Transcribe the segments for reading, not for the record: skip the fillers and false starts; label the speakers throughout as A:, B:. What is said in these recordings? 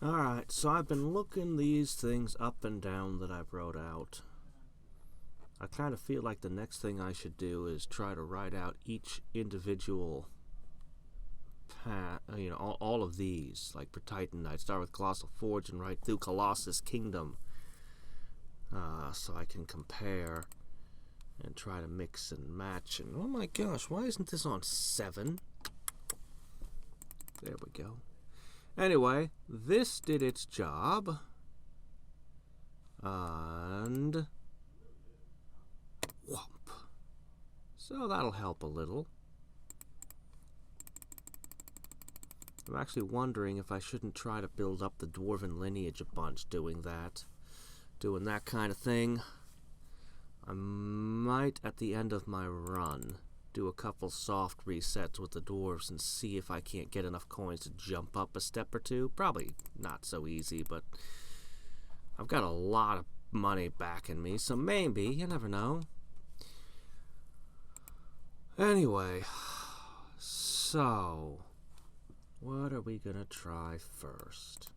A: Alright, so I've been looking these things up and down that I've wrote out. I kind of feel like the next thing I should do is try to write out each individual path, all of these. Like for Titan, I'd start with Colossal Forge and write through Colossus Kingdom. So I can compare and try to mix and match. And oh my gosh, why isn't this on 7? There we go. Anyway, this did its job. And whomp. So that'll help a little. I'm actually wondering if I shouldn't try to build up the dwarven lineage a bunch doing that kind of thing. I might, at the end of my run, do a couple soft resets with the dwarves and see if I can't get enough coins to jump up a step or two. Probably not so easy, but I've got a lot of money backing me, so maybe, you never know. Anyway, so what are we gonna try first?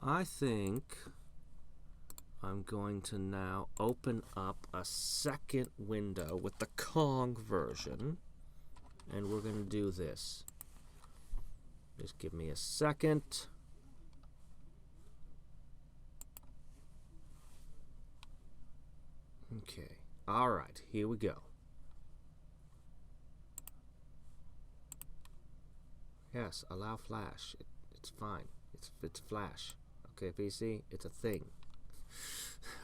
A: I think I'm going to now open up a second window with the Kong version, and we're going to do this. Just give me a second. Okay, all right, here we go. Yes, allow flash. It's fine. It's flash. Okay, PC, it's a thing.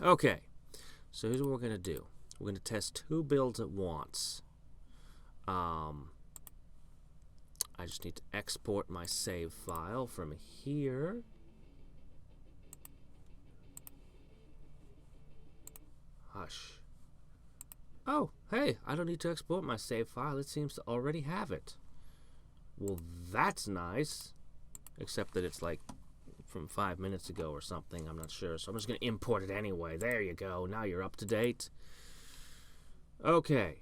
A: Okay, so here's what we're going to do. We're going to test 2 builds at once. I just need to export my save file from here. Hush. Oh, hey, I don't need to export my save file. It seems to already have it. Well, that's nice. Except that it's like from 5 minutes ago or something. I'm not sure. So I'm just going to import it anyway. There you go. Now you're up to date. Okay.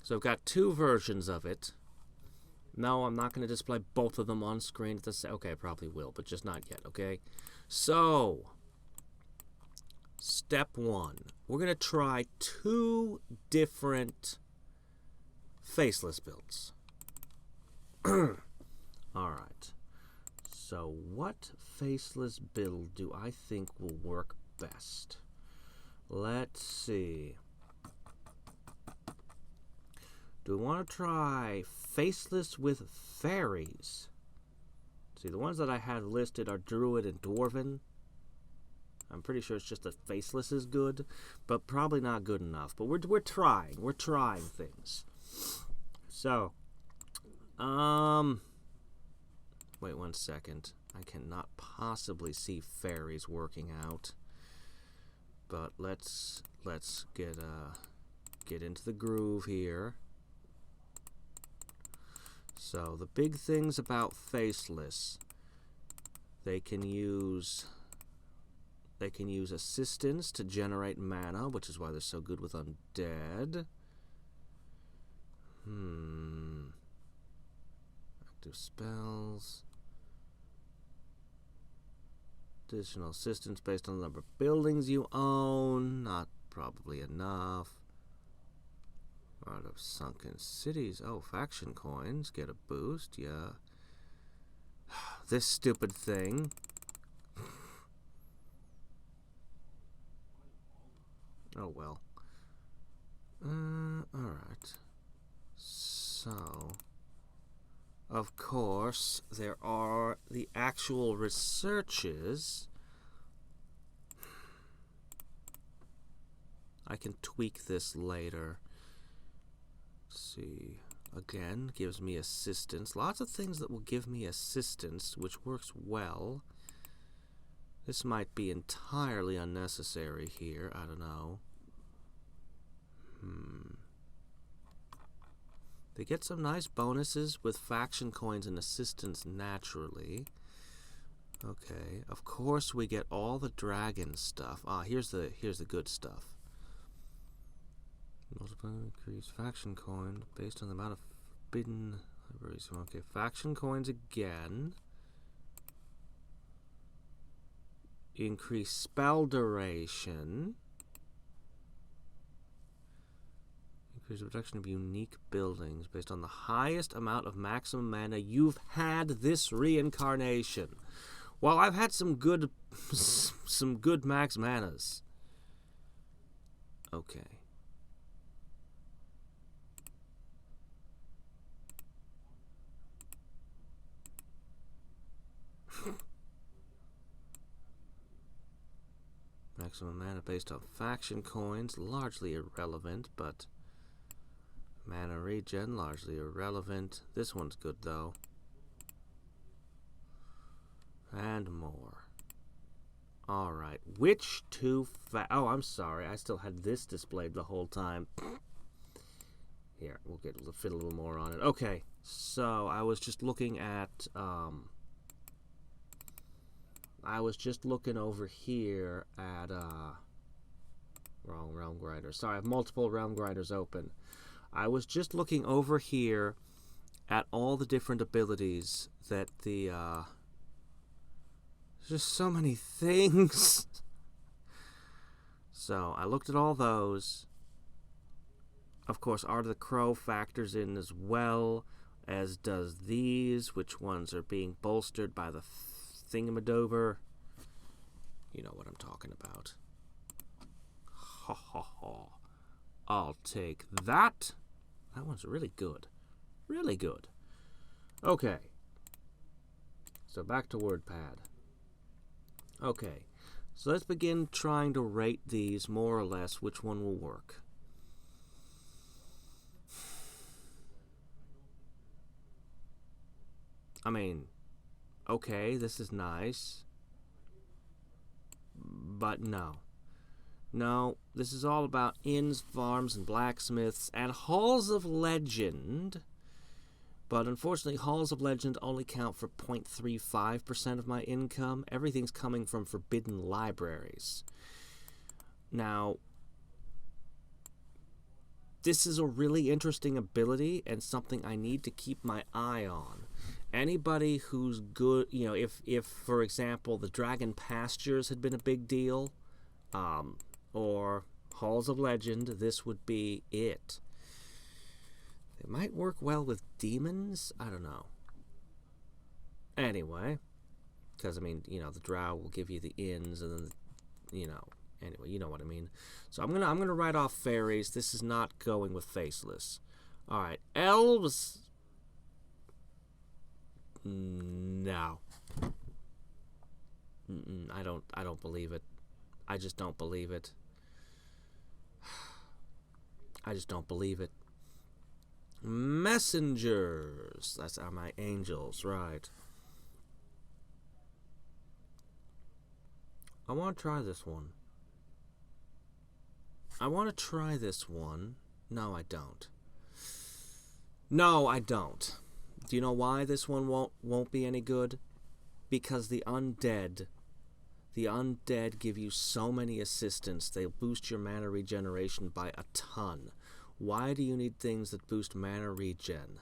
A: So I've got 2 versions of it. No, I'm not going to display both of them on screen at the same. Okay, I probably will, but just not yet, okay? So, step 1. We're going to try 2 different faceless builds. All right. So what faceless build do I think will work best? Let's see. Do we want to try faceless with fairies? See, the ones that I had listed are druid and dwarven. I'm pretty sure it's just that faceless is good, but probably not good enough. But we're trying. We're trying things. So, wait 1 second. I cannot possibly see fairies working out. But let's get into the groove here. So the big things about faceless, they can use assistance to generate mana, which is why they're so good with undead. Active spells. Additional assistance based on the number of buildings you own. Not probably enough. Out of sunken cities. Oh, faction coins get a boost. Yeah. This stupid thing. Oh well. Alright. So, of course, there are the actual researches. I can tweak this later. Let's see. Again, gives me assistance. Lots of things that will give me assistance, which works well. This might be entirely unnecessary here. I don't know. They get some nice bonuses with faction coins and assistance naturally. Okay, of course we get all the dragon stuff. Here's the good stuff. Multiply increase faction coin based on the amount of forbidden libraries. Okay, faction coins again. increase spell duration. Increase the reduction of unique buildings based on the highest amount of maximum mana you've had this reincarnation. Well, I've had some good max manas. Okay. Maximum mana based on faction coins, largely irrelevant, but mana regen, largely irrelevant. This one's good, though. And more. Alright, which two oh, I'm sorry, I still had this displayed the whole time. Here, we'll fit a little more on it. Okay, so I was just looking at, I was just looking over here at, wrong Realm Grinder. Sorry, I have multiple Realm Grinders open. I was just looking over here at all the different abilities that the, there's just so many things. So, I looked at all those. Of course, Art of the Crow factors in as well, as does these, which ones are being bolstered by the thingamadover. You know what I'm talking about. Ha ha ha. I'll take that. That one's really good. Really good. Okay. So back to WordPad. Okay. So let's begin trying to rate these more or less which one will work. I mean, okay, this is nice. But no. No, this is all about inns, farms, and blacksmiths, and halls of legend. But unfortunately, halls of legend only count for 0.35% of my income. Everything's coming from forbidden libraries. Now, this is a really interesting ability and something I need to keep my eye on. Anybody who's good, you know, if for example, the Dragon Pastures had been a big deal, or Halls of Legend, this would be it. It might work well with demons, I don't know. Anyway, because, I mean, you know, the drow will give you the inns, and then, you know, anyway, you know what I mean. So I'm gonna write off fairies. This is not going with Faceless. Alright, elves. No. I don't believe it. I just don't believe it. I just don't believe it. Messengers. That's my angels, right. I want to try this one. No, I don't. No, I don't. Do you know why this one won't be any good? Because the undead give you so many assistants. They boost your mana regeneration by a ton. Why do you need things that boost mana regen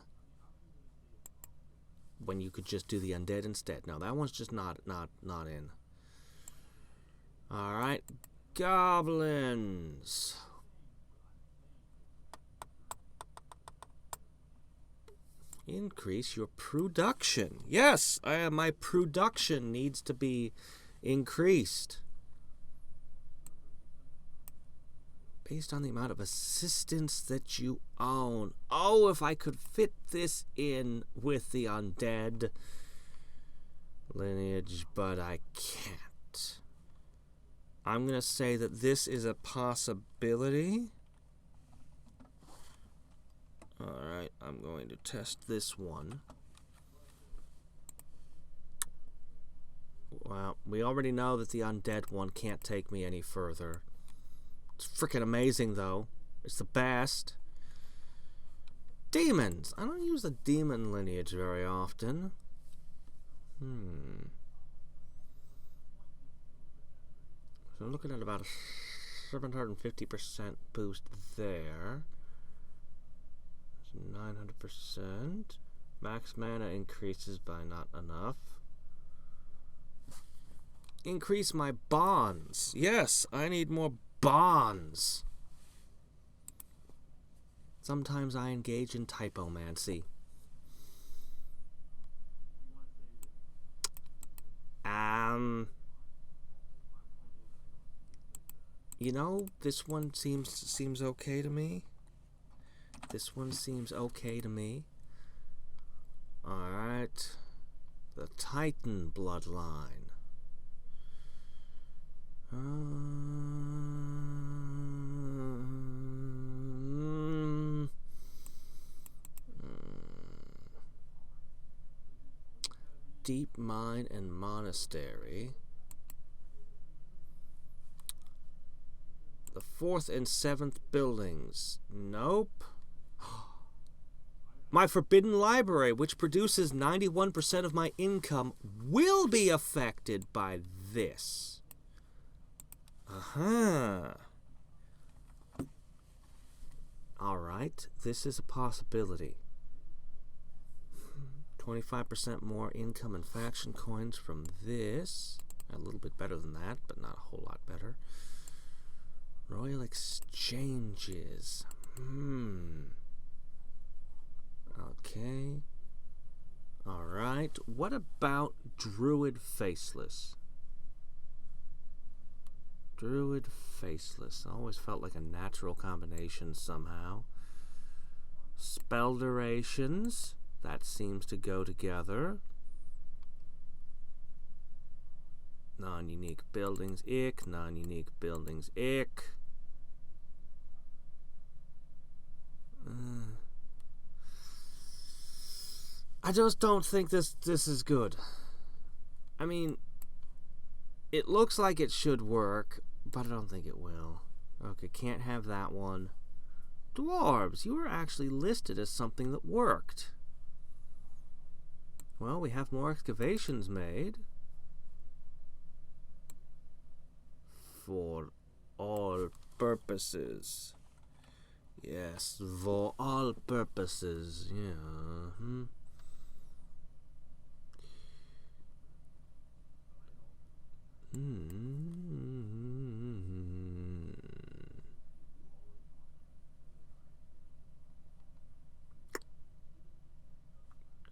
A: when you could just do the undead instead? No, that one's just not in. All right, goblins. Increase your production. Yes, my production needs to be increased. Based on the amount of assistance that you own. Oh, if I could fit this in with the undead lineage, but I can't. I'm going to say that this is a possibility. Alright, I'm going to test this one. Well, we already know that the undead one can't take me any further. It's freaking amazing, though. It's the best. Demons! I don't use the demon lineage very often. So I'm looking at about a 750% boost there. 900%. Max mana increases by not enough. increase my bonds. Yes, I need more bonds. Sometimes I engage in typomancy. You know, this one seems okay to me. This one seems okay to me. Alright. The Titan bloodline. Deep Mine and Monastery. The 4th and 7th buildings. Nope. My Forbidden Library, which produces 91% of my income, will be affected by this. Alright, this is a possibility. 25% more income and faction coins from this. A little bit better than that, but not a whole lot better. Royal exchanges. Okay. Alright. What about Druid Faceless? Druid Faceless. Always felt like a natural combination somehow. Spell durations. That seems to go together. Non-unique buildings, ick. Non-unique buildings, ick. I just don't think this is good. I mean, it looks like it should work, but I don't think it will. Okay, can't have that one. Dwarves, you were actually listed as something that worked. Well, we have more excavations made. For all purposes. Yes, for all purposes. Yeah.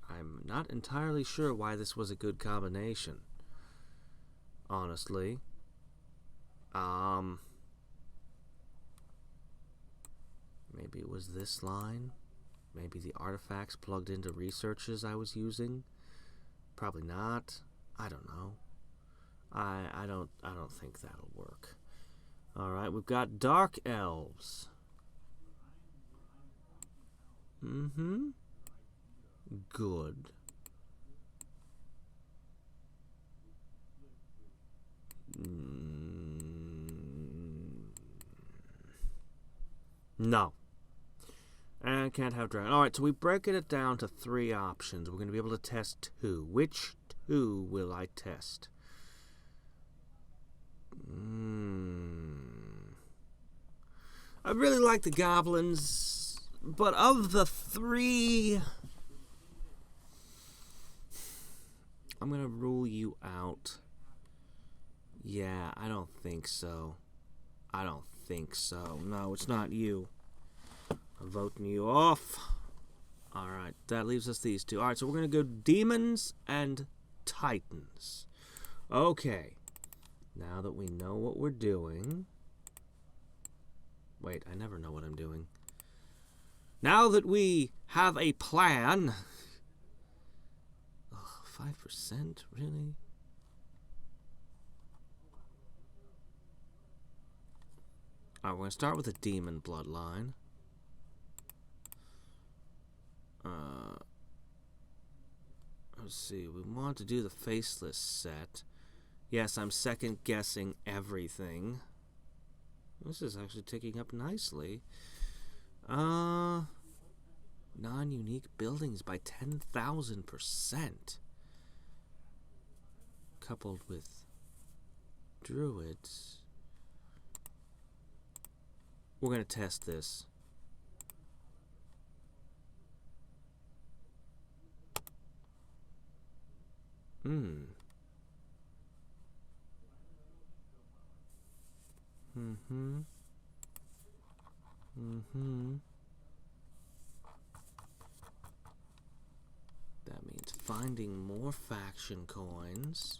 A: I'm not entirely sure why this was a good combination. Honestly. Maybe it was this line. Maybe the artifacts plugged into researches I was using. Probably not. I don't know. I don't think that'll work. Alright, we've got Dark Elves. Good. No. And can't have dragon. Alright, so we break it down to 3 options. We're going to be able to test 2. Which 2 will I test? I really like the goblins, but of the 3, I'm going to rule you out. Yeah, I don't think so. I don't think so. No, it's not you. I'm voting you off. Alright, that leaves us these 2. Alright, so we're going to go demons and titans. Okay. Now that we know what we're doing... Wait, I never know what I'm doing. Now that we have a plan... 5%? Really? Alright, we're going to start with a demon bloodline. Let's see, we want to do the Faceless set. Yes, I'm second guessing everything. This is actually ticking up nicely. Non-unique buildings by 10,000%. Coupled with druids. We're going to test this. Mm-hmm. Mm-hmm. That means finding more faction coins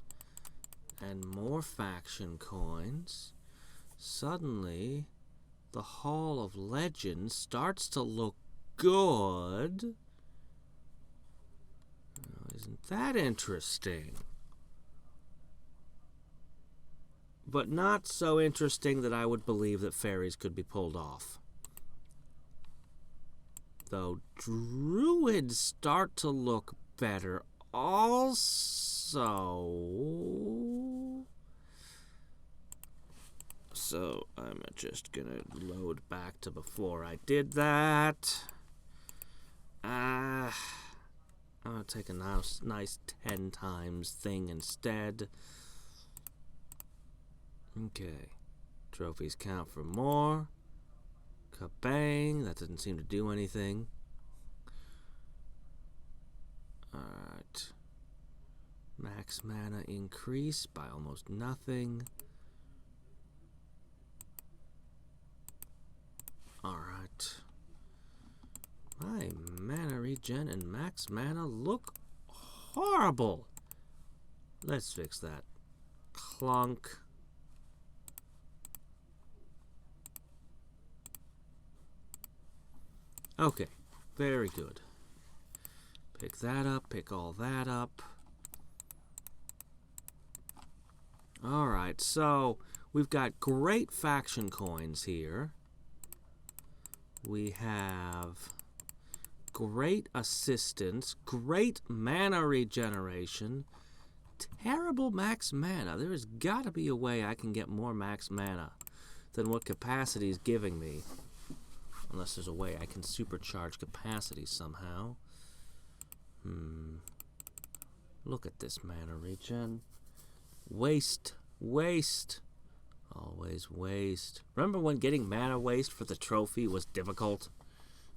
A: and more faction coins. Suddenly, the Hall of Legends starts to look good. Oh, isn't that interesting? But not so interesting that I would believe that fairies could be pulled off. Though druids start to look better also. So I'm just gonna load back to before I did that. I'm gonna take a nice 10 times thing instead. Okay. Trophies count for more. Kabang. That didn't seem to do anything. Alright. Max mana increase by almost nothing. Alright. My mana regen and max mana look horrible. Let's fix that. Clunk. Okay, very good. Pick that up, pick all that up. Alright, so we've got great faction coins here. We have great assistance, great mana regeneration, terrible max mana. There has got to be a way I can get more max mana than what capacity is giving me. Unless there's a way I can supercharge capacity somehow. Look at this mana regen. Waste. Waste. Always waste. Remember when getting mana waste for the trophy was difficult?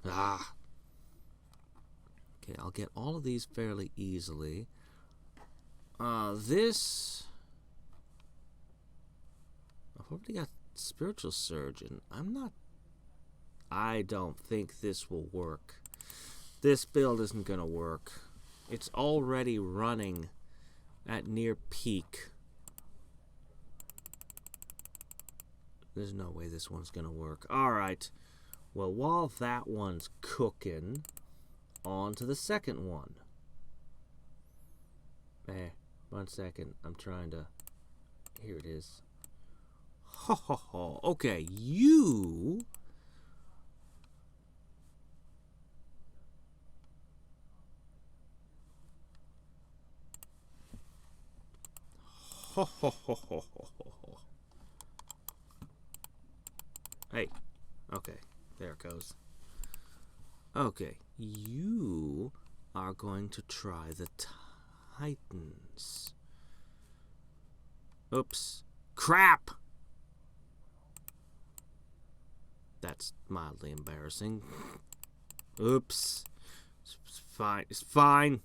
A: Ah. Okay, I'll get all of these fairly easily. This... I've already got Spiritual Surgeon. I don't think this will work. This build isn't going to work. It's already running at near peak. There's no way this one's going to work. Alright. Well, while that one's cooking, on to the second one. 1 second. I'm trying to... Here it is. Ho ho ho. Okay, you... Ho ho ho ho ho ho. Hey. Okay. There it goes. Okay. You are going to try the Titans. Oops. Crap! That's mildly embarrassing. Oops. It's fine. It's fine.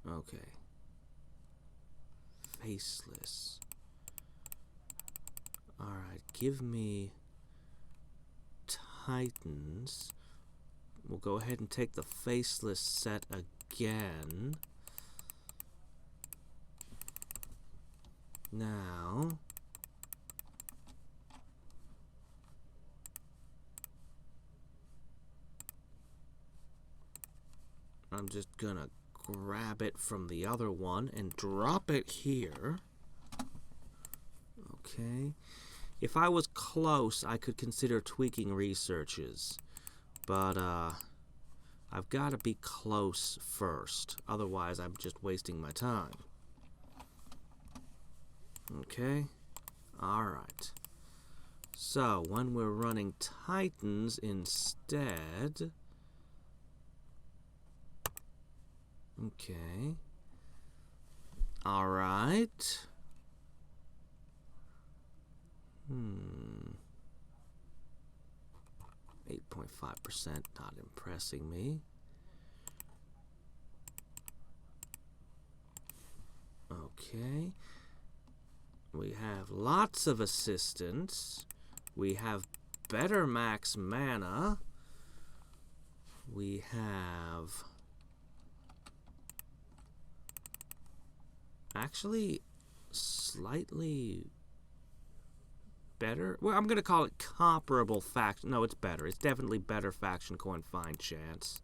A: Okay. Faceless. Alright, give me Titans. We'll go ahead and take the Faceless set again. Now... I'm just gonna grab it from the other one and drop it here. Okay. If I was close, I could consider tweaking researches. But, I've got to be close first. Otherwise, I'm just wasting my time. Okay. Alright. So, when we're running Titans instead... Okay. Alright. 8.5%, not impressing me. Okay. We have lots of assistance. We have better max mana. We have... actually, slightly better. Well, I'm going to call it comparable faction. No, it's better. It's definitely better faction coin find chance.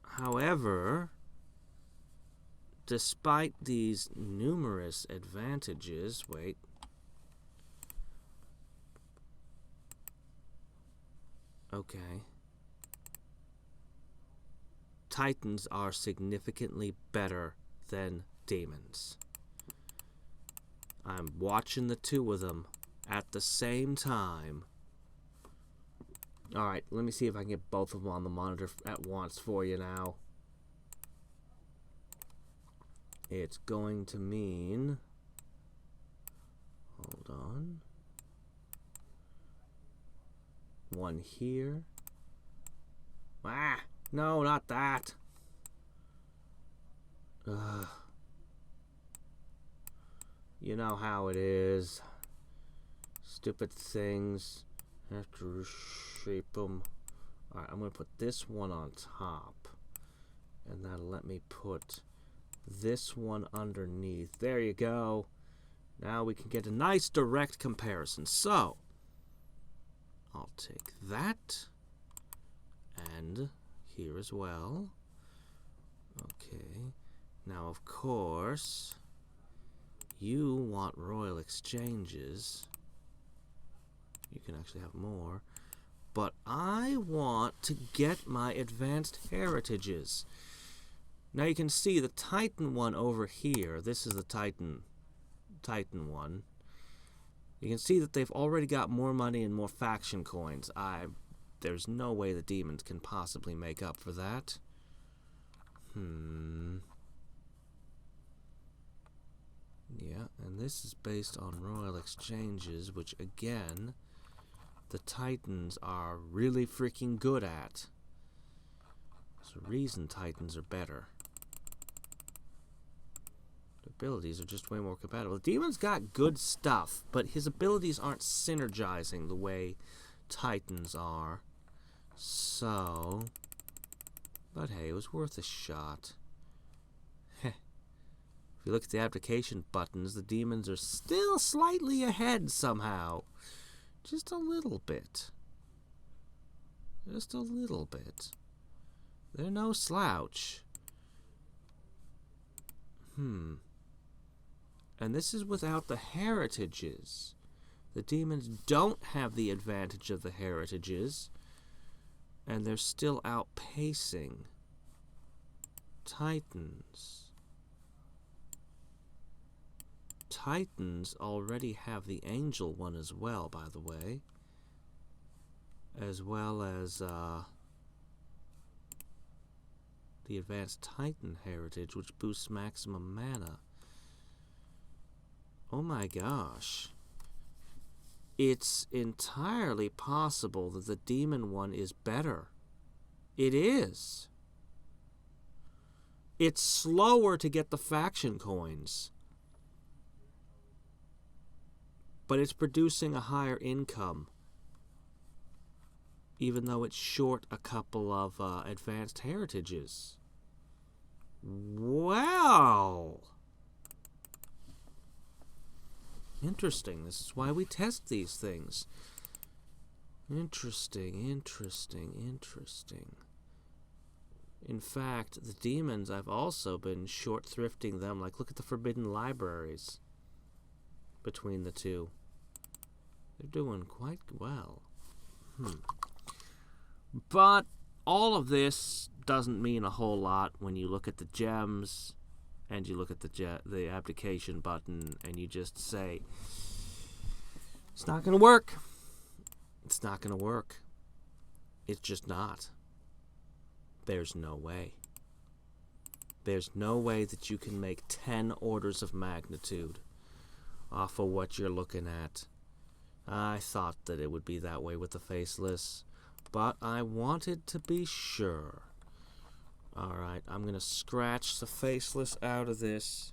A: However, despite these numerous advantages, wait. Okay. Titans are significantly better than demons. I'm watching the two of them at the same time. Alright, let me see if I can get both of them on the monitor at once for you now. It's going to mean... hold on. One here. Ah! No, not that. Ugh. You know how it is. Stupid things. Have to shape them. Alright, I'm going to put this one on top. And that'll let me put this one underneath. There you go. Now we can get a nice direct comparison. So, I'll take that. And... here as well. Okay. Now, of course, you want royal exchanges. You can actually have more. But I want to get my advanced heritages. Now you can see the Titan one over here. This is the Titan one. You can see that they've already got more money and more faction coins. There's no way the demons can possibly make up for that. Yeah, and this is based on royal exchanges, which again, the Titans are really freaking good at. There's a reason Titans are better. The abilities are just way more compatible. The demon's got good stuff, but his abilities aren't synergizing the way Titans are. So, but hey, it was worth a shot. Heh. If you look at the application buttons, the demons are still slightly ahead somehow. Just a little bit. Just a little bit. They're no slouch. And this is without the heritages. The demons don't have the advantage of the heritages. And they're still outpacing Titans. Titans already have the Angel one as well, by the way. As well as the Advanced Titan Heritage, which boosts maximum mana. Oh my gosh. It's entirely possible that the demon one is better. It is. It's slower to get the faction coins. But it's producing a higher income. Even though it's short a couple of advanced heritages. Wow! Interesting. This is why we test these things. Interesting, interesting, interesting. In fact, the demons, I've also been short thrifting them. Like, look at the Forbidden Libraries between the two. They're doing quite well. But all of this doesn't mean a whole lot when you look at the gems and you look at the abdication button and you just say, it's not going to work. It's not going to work. It's just not. There's no way. There's no way that you can make 10 orders of magnitude off of what you're looking at. I thought that it would be that way with the Faceless, but I wanted to be sure. Alright, I'm gonna scratch the Faceless out of this.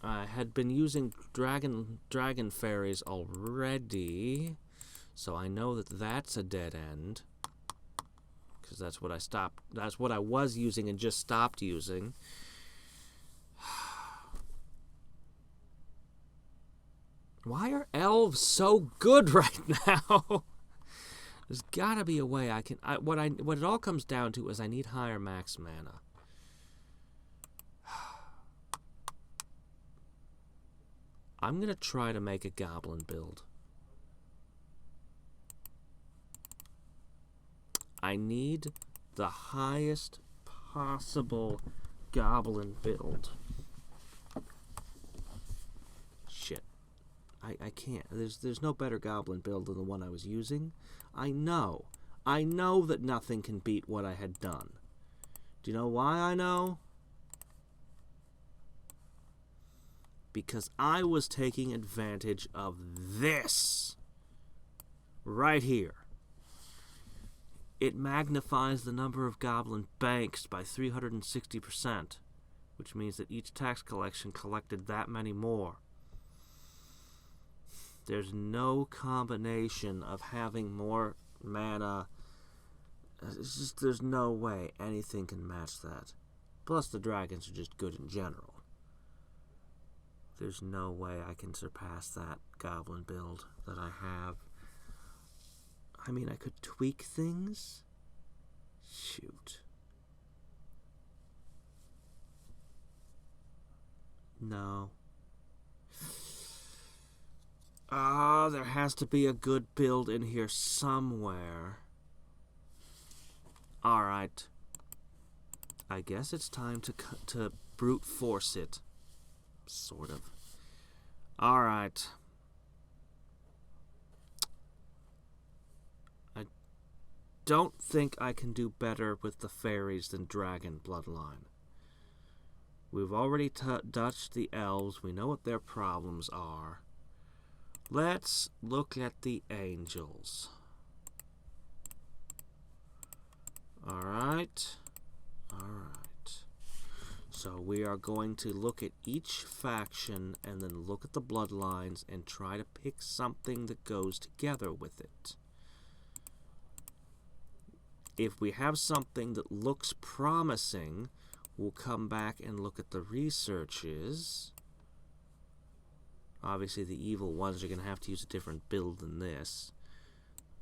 A: I had been using dragon fairies already, so I know that that's a dead end. Because that's what I was using and just stopped using. Why are elves so good right now? There's gotta be a way I can... What it all comes down to is I need higher max mana. I'm gonna try to make a goblin build. I need the highest possible goblin build. Shit. I can't. There's no better goblin build than the one I was using. I know that nothing can beat what I had done. Do you know why I know? Because I was taking advantage of this. Right here. It magnifies the number of goblin banks by 360%, which means that each tax collection collected that many more. There's no combination of having more mana. It's just, there's no way anything can match that. Plus, the dragons are just good in general. There's no way I can surpass that goblin build that I have. I mean, I could tweak things. Shoot. No. There has to be a good build in here somewhere. Alright. I guess it's time to brute force it. Sort of. Alright. I don't think I can do better with the fairies than dragon bloodline. We've already touched the elves. We know what their problems are. Let's look at the angels. Alright. Alright. So we are going to look at each faction and then look at the bloodlines and try to pick something that goes together with it. If we have something that looks promising, we'll come back and look at the researches. Obviously, the evil ones are going to have to use a different build than this.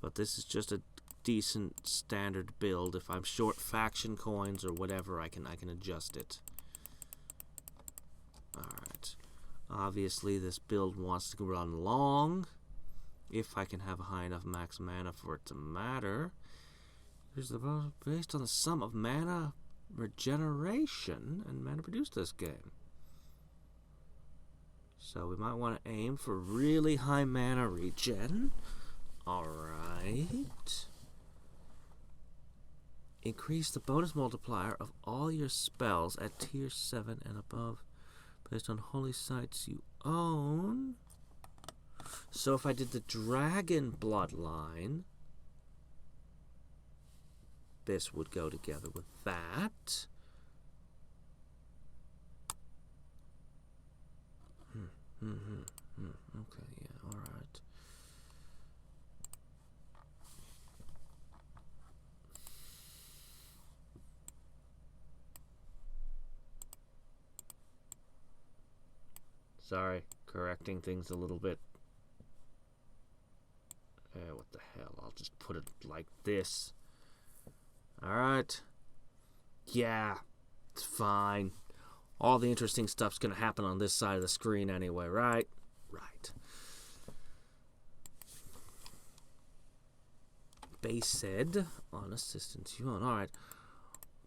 A: But this is just a decent standard build. If I'm short faction coins or whatever, I can adjust it. Alright. Obviously, this build wants to run long. If I can have a high enough max mana for it to matter. Here's the based on the sum of mana regeneration and mana produced this game. So we might want to aim for really high mana regen. Alright. Increase the bonus multiplier of all your spells at tier 7 and above based on holy sites you own. So if I did the dragon bloodline, this would go together with that. Okay, yeah, alright. Sorry, correcting things a little bit. What the hell? I'll just put it like this. Alright. Yeah, it's fine. All the interesting stuff's going to happen on this side of the screen anyway, right? Right. Base said on assistance you own. Alright.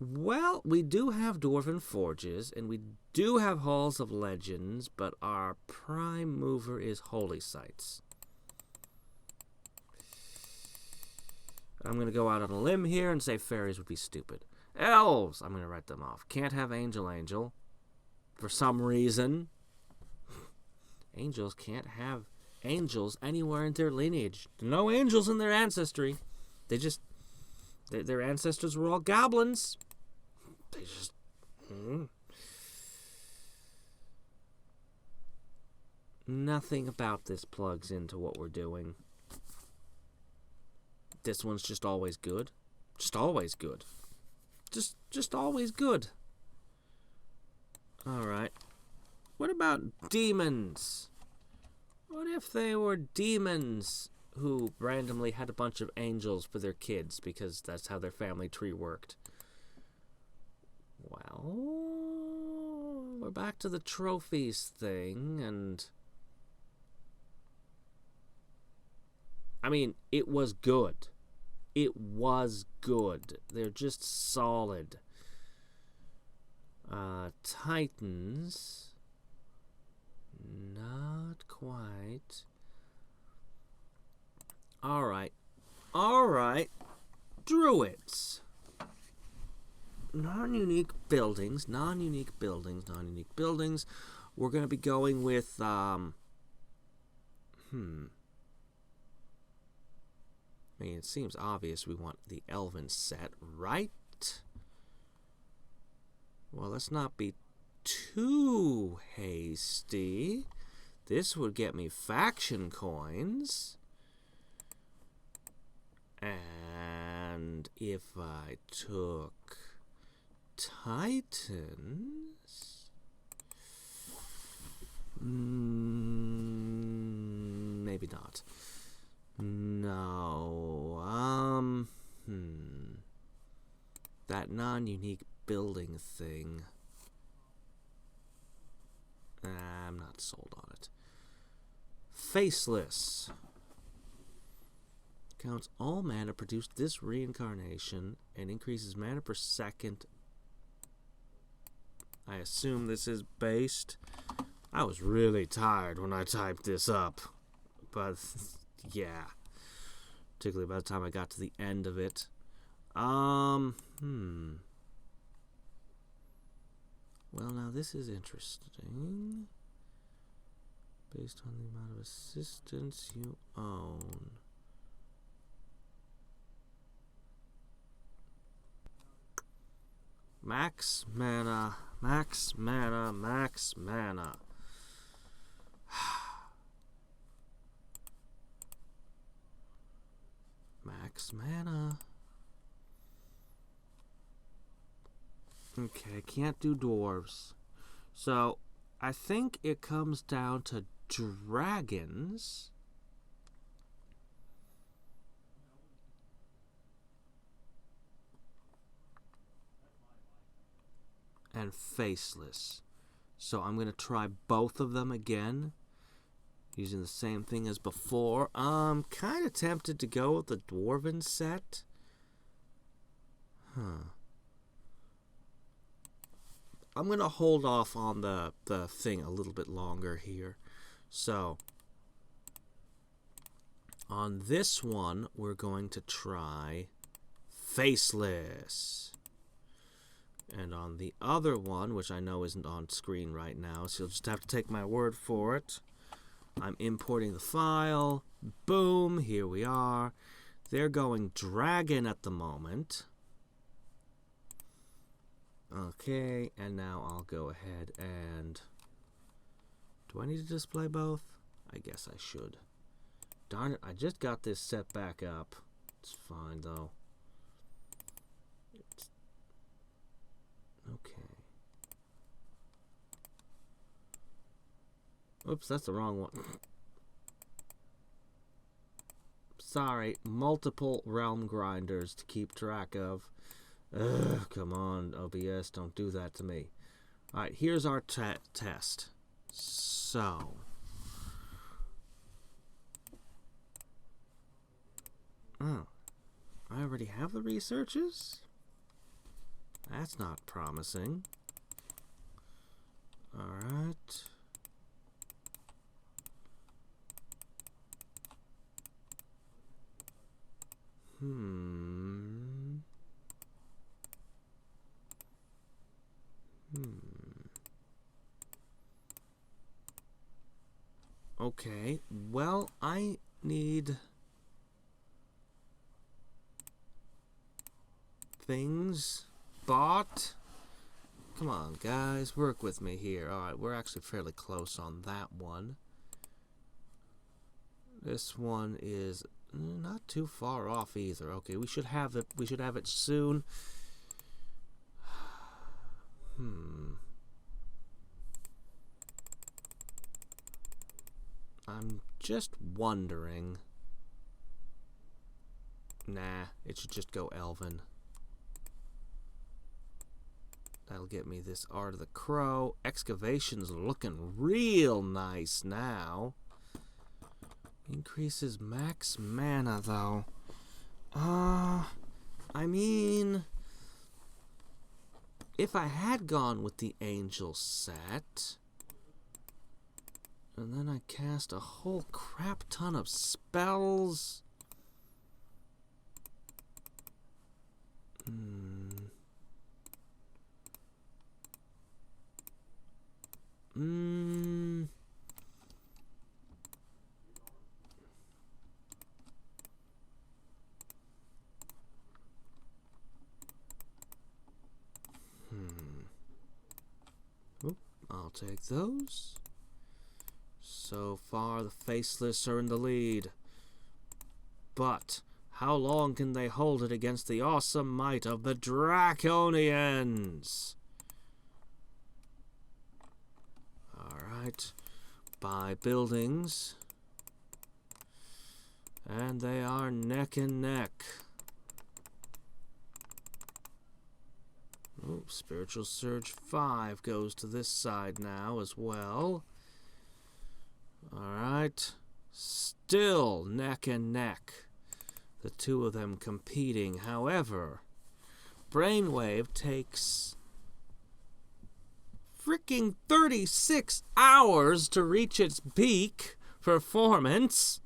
A: Well, we do have Dwarven Forges, and we do have Halls of Legends, but our prime mover is Holy Sites. I'm going to go out on a limb here and say fairies would be stupid. Elves! I'm going to write them off. Can't have Angel. For some reason. Angels can't have angels anywhere in their lineage. No angels in their ancestry. They just Their ancestors were all goblins. They just... Nothing about this plugs into what we're doing. This one's just always good. Just always good. Just always good. Alright. What about demons? What if they were demons who randomly had a bunch of angels for their kids because that's how their family tree worked? Well, we're back to the trophies thing, and... I mean, it was good. It was good. They're just solid. Titans. Not quite. Alright. Alright. Druids. Non-unique buildings. Non-unique buildings. Non-unique buildings. We're going to be going with, I mean, it seems obvious we want the elven set, right? Well, let's not be too hasty. This would get me faction coins. And if I took Titans... maybe not. No, that non-unique building thing. I'm not sold on it. Faceless. Counts all mana produced this reincarnation and increases mana per second. I assume this is based. I was really tired when I typed this up. But... yeah. Particularly by the time I got to the end of it. Well, now this is interesting. Based on the amount of assistance you own. Max mana. Max mana. Max mana. Max mana. Okay, can't do dwarves. So, I think it comes down to dragons. And faceless. So I'm going to try both of them again. Using the same thing as before. I'm kind of tempted to go with the dwarven set. I'm going to hold off on the thing a little bit longer here. So, on this one, we're going to try Faceless. And on the other one, which I know isn't on screen right now, so you'll just have to take my word for it. I'm importing the file. Boom, here we are. They're going dragon at the moment. Okay, and now I'll go ahead and... do I need to display both? I guess I should. Darn it, I just got this set back up. It's fine, though. Okay. Oops, that's the wrong one. Sorry, multiple realm grinders to keep track of. Ugh, come on, OBS, don't do that to me. Alright, here's our test. So... oh, I already have the researches? That's not promising. Alright. Okay, well, I need... things bought. Come on, guys, work with me here. Alright, we're actually fairly close on that one. This one is not too far off either. Okay, we should have it. We should have it soon. I'm just wondering. Nah, it should just go Elven. That'll get me this Art of the Crow. Excavation's looking real nice now. Increases max mana, though. I mean, if I had gone with the Angel set, and then I cast a whole crap ton of spells. Oop, I'll take those. So far, the Faceless are in the lead. But how long can they hold it against the awesome might of the Draconians? Alright. Buy buildings. And they are neck and neck. Ooh, Spiritual Surge 5 goes to this side now as well. Alright. Still neck and neck. The two of them competing. However, Brainwave takes freaking 36 hours to reach its peak performance.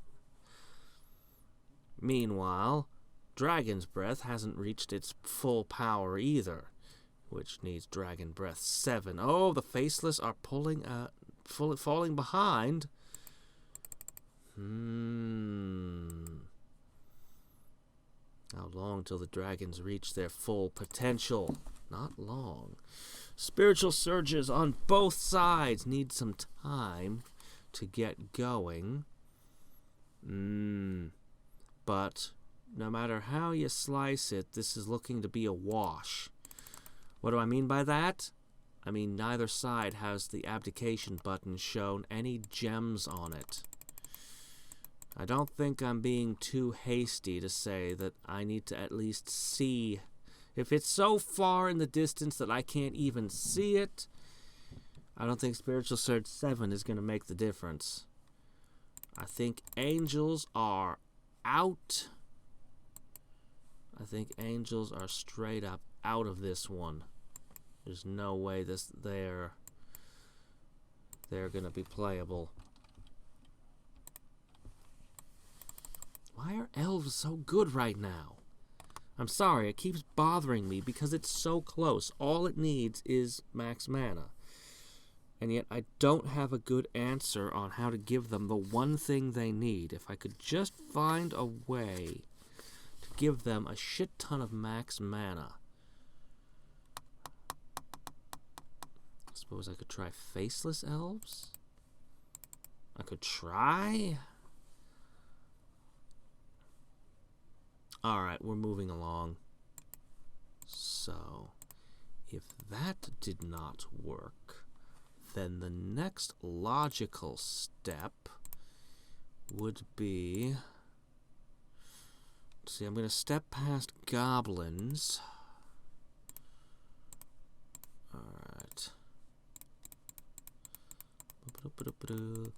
A: Meanwhile, Dragon's Breath hasn't reached its full power either, which needs Dragon Breath 7. Oh, the Faceless are falling behind. How long till the dragons reach their full potential? Not long. Spiritual surges on both sides need some time to get going. But no matter how you slice it, this is looking to be a wash. What do I mean by that? I mean neither side has the abdication button shown any gems on it. I don't think I'm being too hasty to say that I need to at least see. If it's so far in the distance that I can't even see it, I don't think Spiritual Surge 7 is going to make the difference. I think Angels are out. I think Angels are straight up out of this one. There's no way they're going to be playable. Why are elves so good right now? I'm sorry, it keeps bothering me because it's so close. All it needs is max mana. And yet I don't have a good answer on how to give them the one thing they need. If I could just find a way to give them a shit ton of max mana. I suppose I could try Faceless elves? I could try? Alright, we're moving along. So, if that did not work, then the next logical step would be... See, I'm going to step past goblins. Alright. The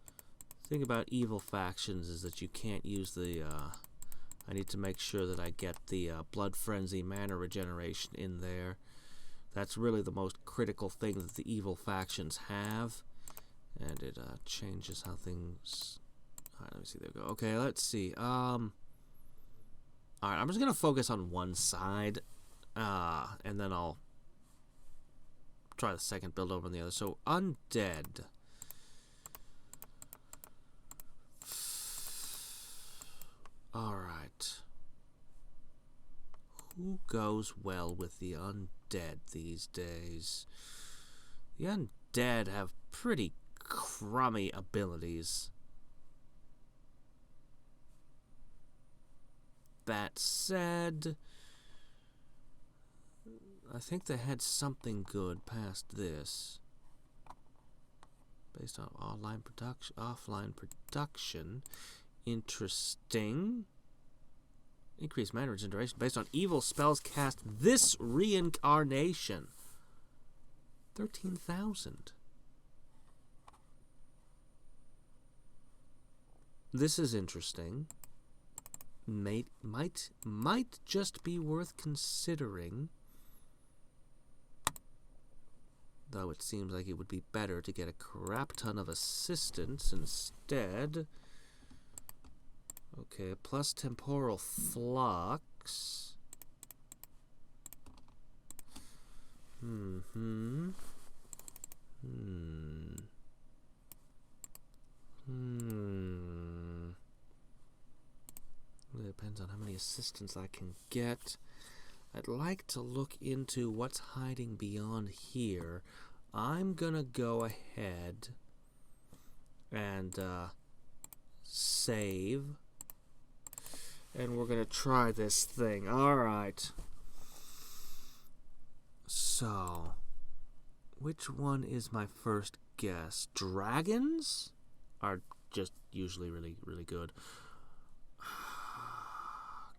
A: thing about evil factions is that you can't use the... I need to make sure that I get the Blood Frenzy mana regeneration in there. That's really the most critical thing that the evil factions have. And it changes how things... Alright, let me see. There we go. Okay, let's see. Alright, I'm just going to focus on one side. And then I'll try the second build over on the other. So, Undead. Alright. Who goes well with the undead these days? The undead have pretty crummy abilities. That said, I think they had something good past this. Based on offline production. Interesting. Increased mana regeneration based on evil spells cast this reincarnation. 13,000. This is interesting. Might just be worth considering. Though it seems like it would be better to get a crap ton of assistance instead. Okay, plus temporal flux. Really depends on how many assistants I can get. I'd like to look into what's hiding beyond here. I'm gonna go ahead and save. And we're gonna try this thing. Alright. So, which one is my first guess? Dragons are just usually really, really good.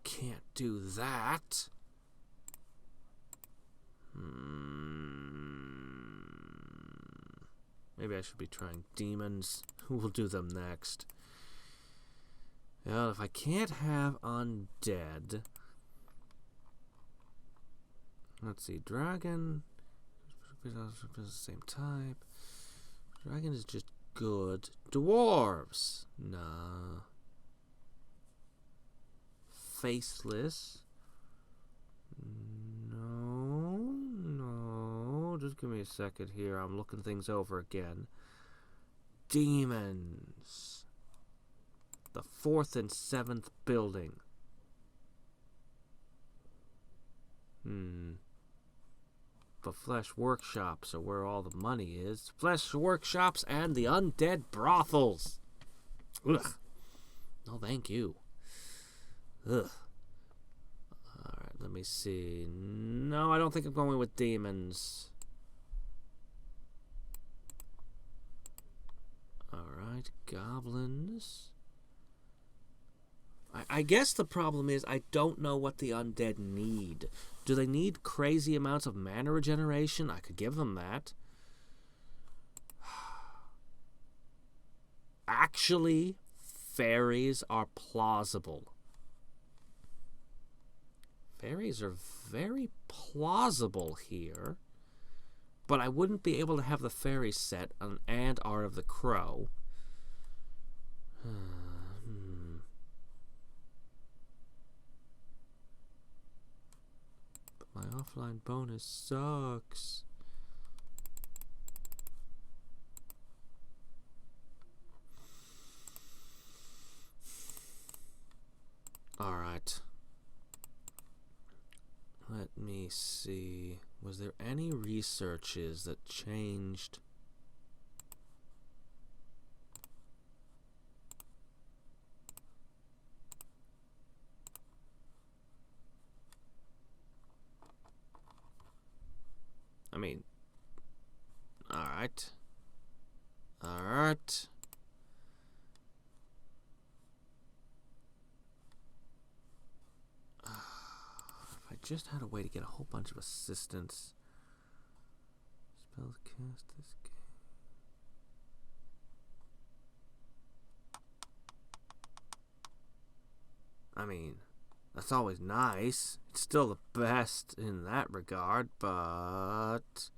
A: Can't do that. Maybe I should be trying demons. We'll do them next. Well, if I can't have undead... Let's see, dragon... the same type. Dragon is just good. Dwarves! Nah. Faceless? No. Just give me a second here. I'm looking things over again. Demons. The 4th and 7th building. The flesh workshops are where all the money is. Flesh workshops and the undead brothels. Ugh. No, thank you. Ugh. Alright, let me see. No, I don't think I'm going with demons. Alright, goblins. I guess the problem is I don't know what the undead need. Do they need crazy amounts of mana regeneration? I could give them that. Actually, fairies are plausible. Fairies are very plausible here. But I wouldn't be able to have the fairy set and Art of the Crow. My offline bonus sucks. Alright. Let me see. Was there any researches that changed? I mean, alright. Alright. If I just had a way to get a whole bunch of assistance. Spells cast this game. I mean, that's always nice. It's still the best in that regard, but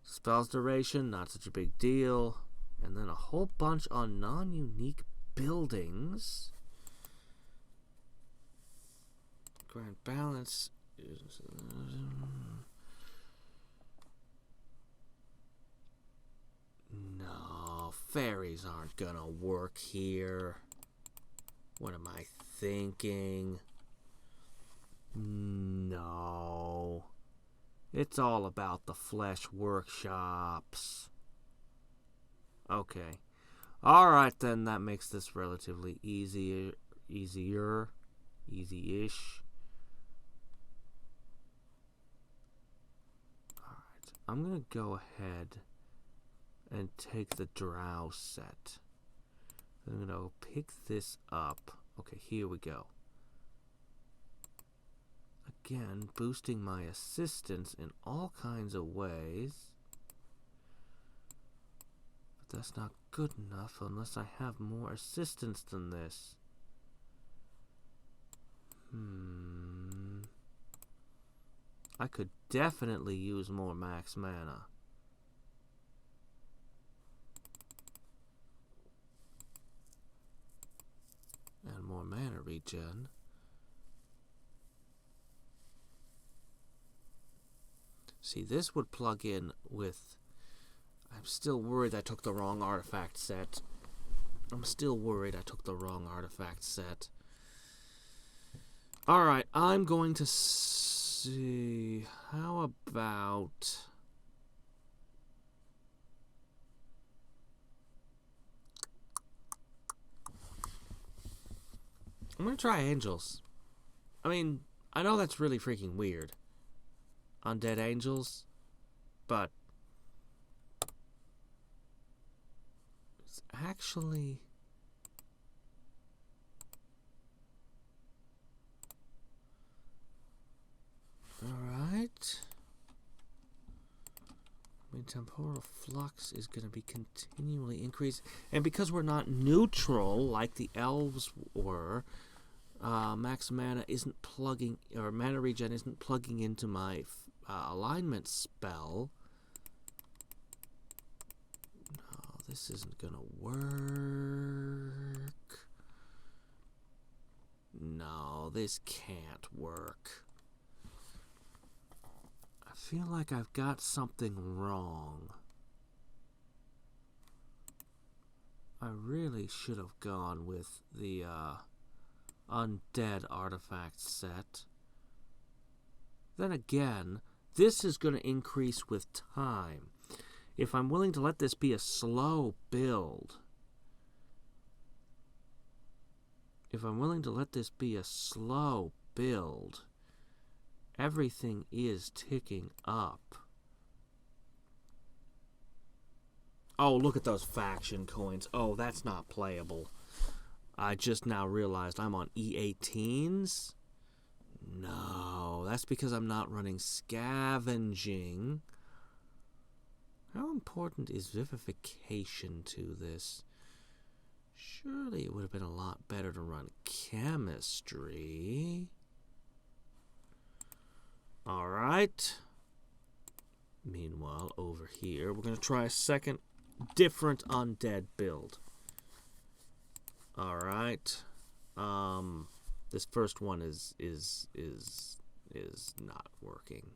A: spell's duration, not such a big deal. And then a whole bunch on non-unique buildings. Grand balance is... No, fairies aren't gonna work here. What am I thinking? No. It's all about the flesh workshops. Okay. Alright then, that makes this relatively easier. Easy-ish. Alright, I'm gonna go ahead and take the drow set. I'm gonna pick this up. Okay, here we go. Again, boosting my assistance in all kinds of ways. But that's not good enough unless I have more assistance than this. I could definitely use more max mana. And more mana regen. See, this would plug in with... I'm still worried I took the wrong artifact set. Alright, I'm going to see... How about... I'm going to try angels. I mean, I know that's really freaking weird. Undead angels. But... it's actually... Alright. I mean, temporal flux is going to be continually increased. And because we're not neutral like the elves were, max mana isn't plugging, or mana regen isn't plugging into my alignment spell. No, this isn't going to work. No, this can't work. I feel like I've got something wrong. I really should have gone with the undead artifact set. Then again, this is going to increase with time. If I'm willing to let this be a slow build, everything is ticking up. Oh, look at those faction coins. Oh, that's not playable. I just now realized I'm on E18s. No, that's because I'm not running scavenging. How important is vivification to this? Surely it would have been a lot better to run chemistry. Alright. Meanwhile, over here, we're going to try a second different undead build. Alright. This first one is not working.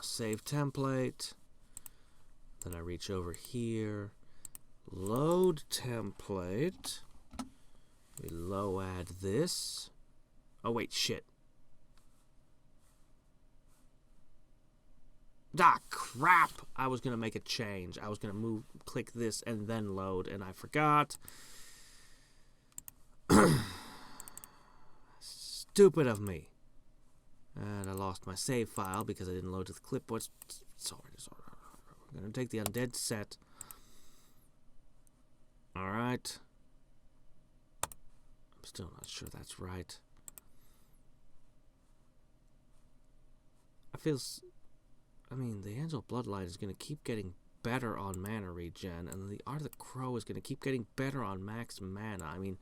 A: Save template. Then I reach over here. Load template. We low add this. Oh wait, shit. Ah, crap! I was gonna make a change. I was gonna click this and then load, and I forgot. Stupid of me. And I lost my save file because I didn't load to the clipboard. Sorry. We're gonna take the undead set. Alright. I'm still not sure that's right. I mean, the Angel Bloodlight is going to keep getting better on mana regen, and the Art of the Crow is going to keep getting better on max mana. I mean,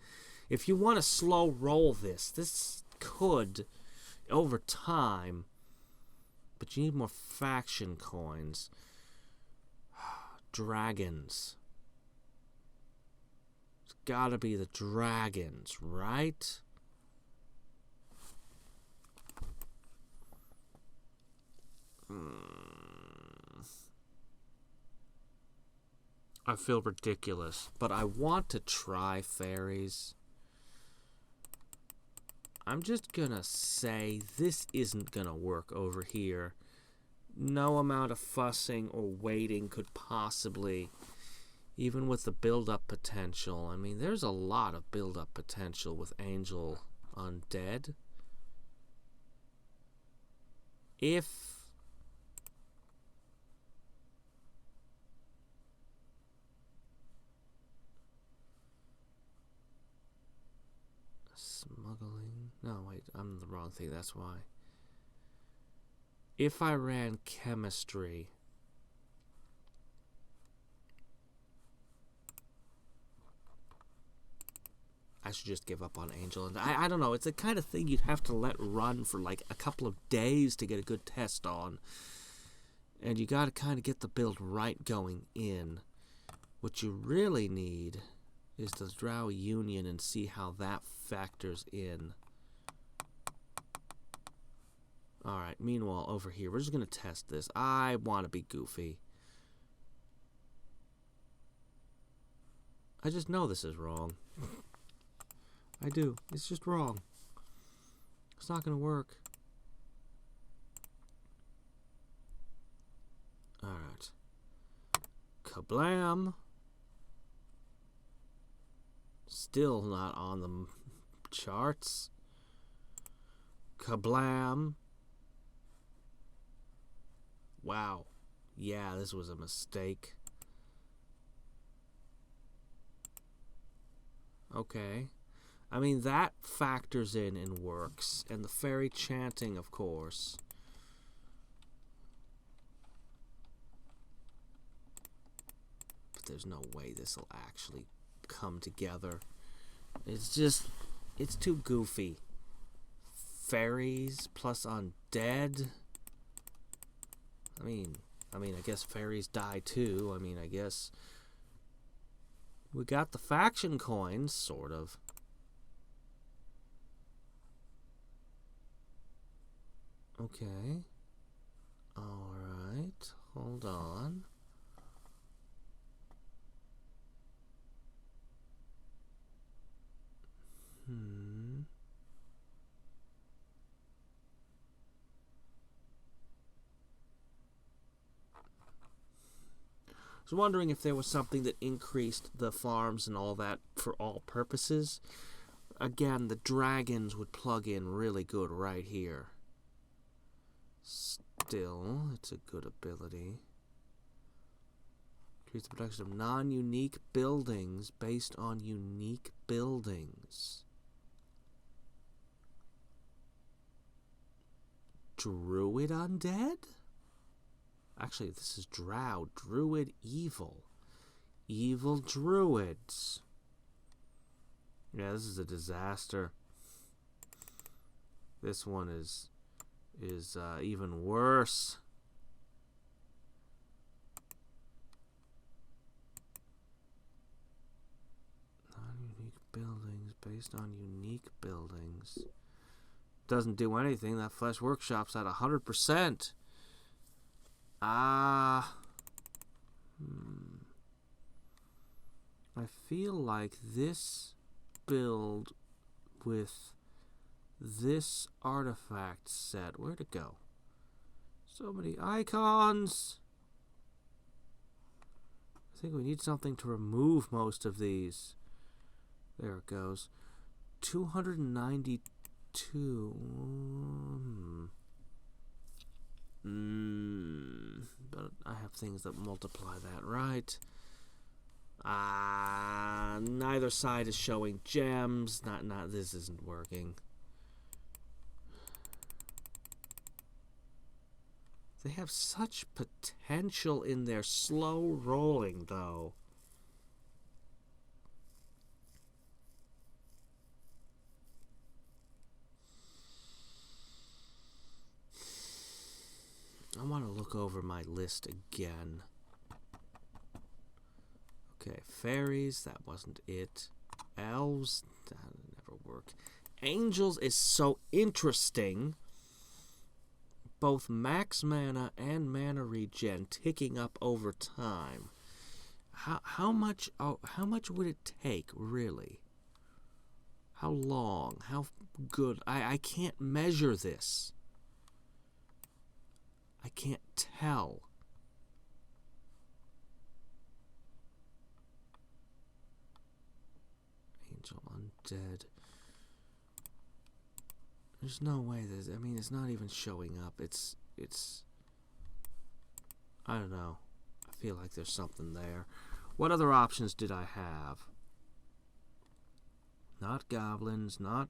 A: if you want to slow roll this could, over time, but you need more faction coins. Dragons. It's gotta be the dragons, right? I feel ridiculous, but I want to try fairies. I'm just gonna say this isn't gonna work over here. No amount of fussing or waiting could possibly, even with the build-up potential. I mean, there's a lot of build-up potential with Angel Undead. If smuggling, no wait, I'm the wrong thing, that's why. If I ran chemistry, I should just give up on Angel. And I don't know, it's the kind of thing you'd have to let run for like a couple of days to get a good test on. And you gotta kind of get the build right going in. What you really need is the Drow Union and see how that factors in. Alright, meanwhile, over here, we're just gonna test this. I want to be goofy. I just know this is wrong. I do. It's just wrong. It's not gonna work. Alright. Kablam! Still not on the charts. Kablam! Wow. Yeah, this was a mistake. Okay. I mean, that factors in and works. And the fairy chanting, of course. But there's no way this will actually come together. It's just, it's too goofy. Fairies plus undead. I mean, I guess fairies die too. I mean, I guess we got the faction coins, sort of. Okay. Alright. Hold on. I was wondering if there was something that increased the farms and all that for all purposes. Again, the dragons would plug in really good right here. Still, it's a good ability. Increase the production of non-unique buildings based on unique buildings. Druid undead? Actually, this is Drow. Druid evil. Evil druids. Yeah, this is a disaster. This one is even worse. Non-unique buildings based on unique buildings. Doesn't do anything. That Flesh Workshop's at 100%. I feel like this build with this artifact set. Where'd it go? So many icons. I think we need something to remove most of these. There it goes. 292. But I have things that multiply that, right? Neither side is showing gems. Not this isn't working. They have such potential in their slow rolling, though. I want to look over my list again. Okay, fairies, that wasn't it. Elves, that never worked. Angels is so interesting. Both max mana and mana regen ticking up over time. How much would it take, really? How long? How good? I can't measure this. I can't tell. Angel, undead. There's no way there's, I mean, it's not even showing up. It's, I don't know. I feel like there's something there. What other options did I have? Not goblins, not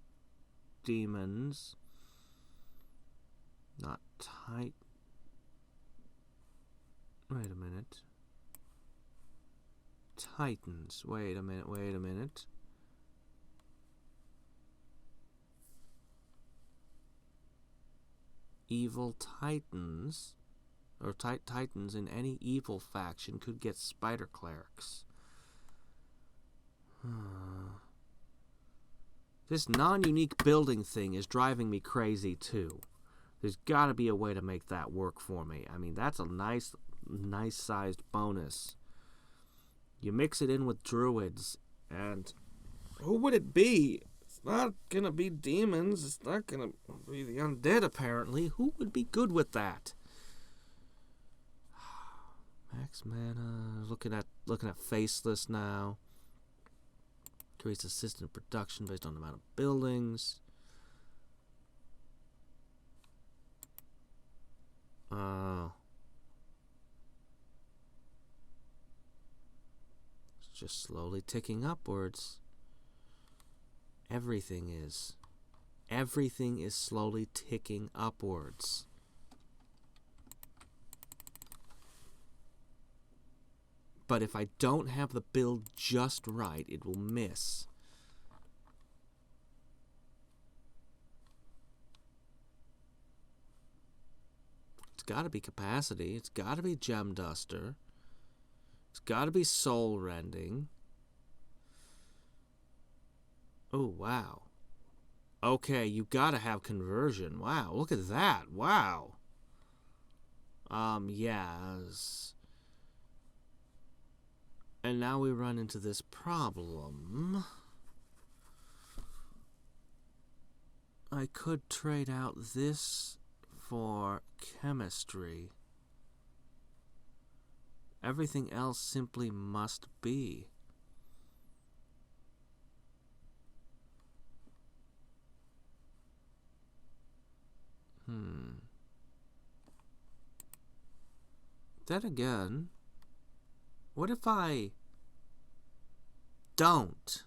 A: demons, not tight. Wait a minute. Titans. Wait a minute, wait a minute. Evil titans, or titans in any evil faction could get spider clerics. This non-unique building thing is driving me crazy too. There's got to be a way to make that work for me. I mean, that's a nice sized bonus. You mix it in with druids, and who would it be? It's not gonna be demons. It's not gonna be the undead, apparently. Who would be good with that? Max mana. Looking at Faceless now. Creates assistant production based on the amount of buildings. It's just slowly ticking upwards. Everything is slowly ticking upwards. But if I don't have the build just right, it will miss. It's got to be capacity. It's got to be gem duster. It's got to be soul rending. Oh, wow. Okay, you got to have conversion. Wow, look at that. Wow. Yes. And now we run into this problem. I could trade out this for chemistry. Everything else simply must be. Then again, what if I don't?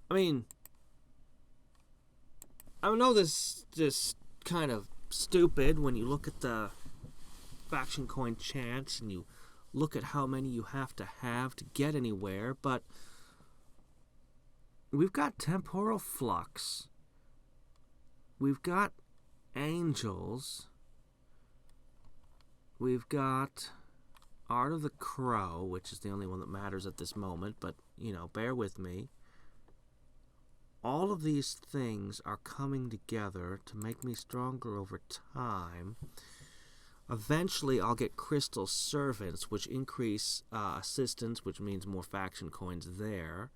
A: I mean, I know this is kind of stupid when you look at the faction coin chance and you look at how many you have to get anywhere, but we've got temporal flux. We've got angels. We've got Art of the Crow, which is the only one that matters at this moment, but, you know, bear with me. All of these things are coming together to make me stronger over time. Eventually, I'll get Crystal Servants, which increase assistance, which means more faction coins there.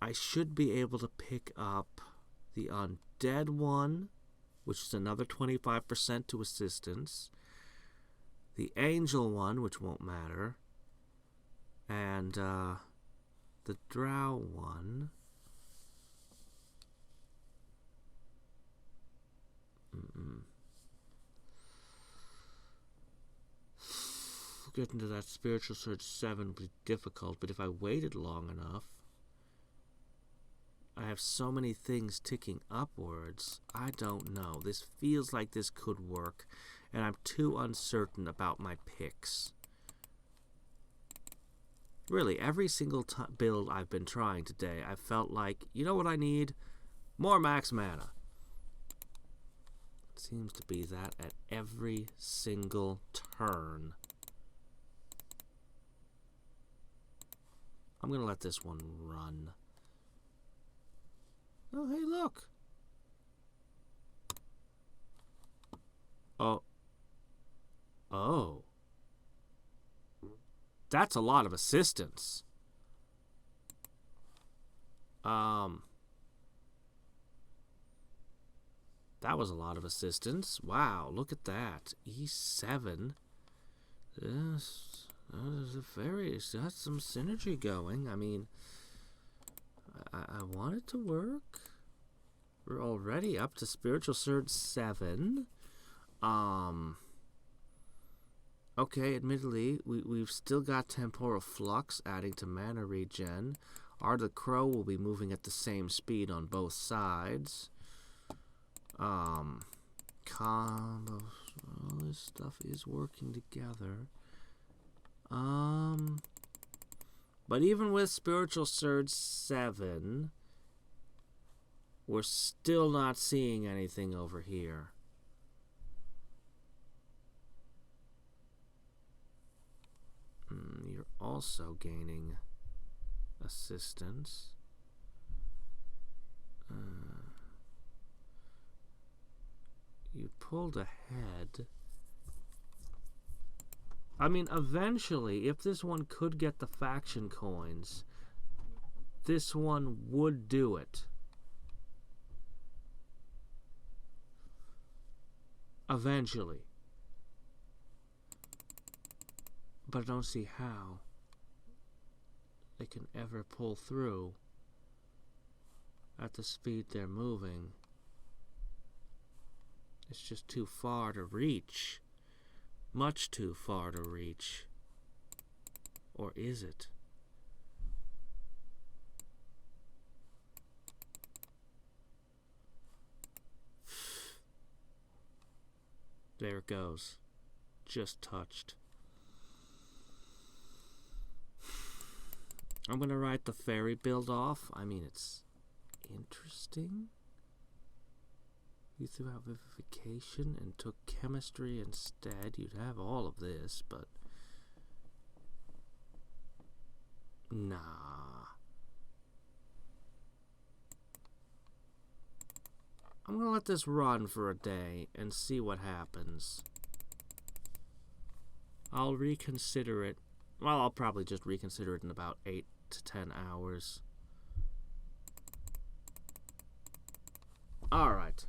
A: I should be able to pick up the Undead one, which is another 25% to assistance. The Angel one, which won't matter. And the Drow one. Getting to that Spiritual Surge 7 would be difficult, but if I waited long enough, I have so many things ticking upwards. I don't know. This feels like this could work, and I'm too uncertain about my picks. Really, every single build I've been trying today, I felt like, you know what I need? More max mana. It seems to be that at every single turn. I'm going to let this one run. Oh, hey, look. Oh. That's a lot of assistance. That was a lot of assistance. Wow, look at that. E7. This is got some synergy going. I mean, I want it to work. We're already up to Spiritual Surge 7. Okay, admittedly, we've still got Temporal Flux adding to mana regen. Art of the Crow will be moving at the same speed on both sides. Combos, all this stuff is working together. But even with Spiritual Surge 7, we're still not seeing anything over here. You're also gaining assistance. You pulled ahead. I mean, eventually, if this one could get the faction coins, this one would do it. Eventually. But I don't see how they can ever pull through at the speed they're moving. It's just too far to reach. Much too far to reach. Or is it? There it goes. Just touched. I'm gonna write the fairy build off. I mean, it's interesting. You threw out vivification and took chemistry instead. You'd have all of this, but nah. I'm gonna let this run for a day and see what happens. I'll reconsider it. Well, I'll probably just reconsider it in about 8 to 10 hours. Alright.